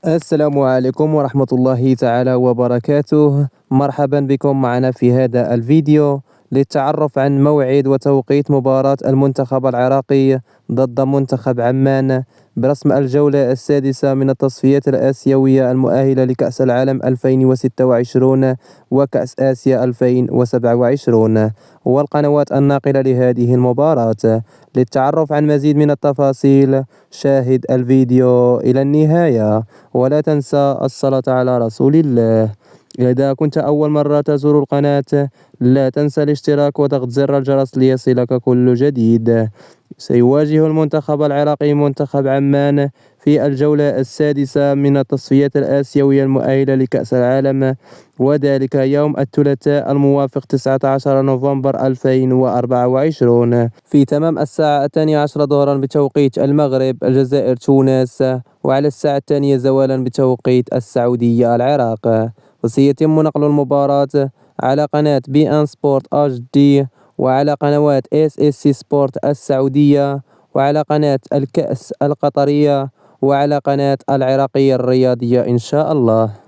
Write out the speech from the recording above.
السلام عليكم ورحمة الله تعالى وبركاته. مرحبا بكم معنا في هذا الفيديو للتعرف عن موعد وتوقيت مباراة المنتخب العراقي ضد منتخب عمان برسم الجولة السادسة من التصفيات الآسيوية المؤهلة لكأس العالم 2026 وكأس آسيا 2027 والقنوات الناقلة لهذه المباراة. للتعرف عن مزيد من التفاصيل شاهد الفيديو إلى النهاية، ولا تنسى الصلاة على رسول الله. إذا كنت أول مرة تزور القناة لا تنسى الاشتراك وضغط زر الجرس ليصلك كل جديد. سيواجه المنتخب العراقي منتخب عمان في الجولة السادسة من التصفيات الآسيوية المؤهلة لكأس العالم، وذلك يوم الثلاثاء الموافق 19 نوفمبر 2024 في تمام الساعة 12 ظهرا بتوقيت المغرب الجزائر تونس، وعلى الساعة 2 زوالا بتوقيت السعودية العراق. وسيتم نقل المباراة على قناة بي ان سبورت اتش دي، وعلى قنوات اس اس سي سبورت السعودية، وعلى قناة الكأس القطرية، وعلى قناة العراقية الرياضية إن شاء الله.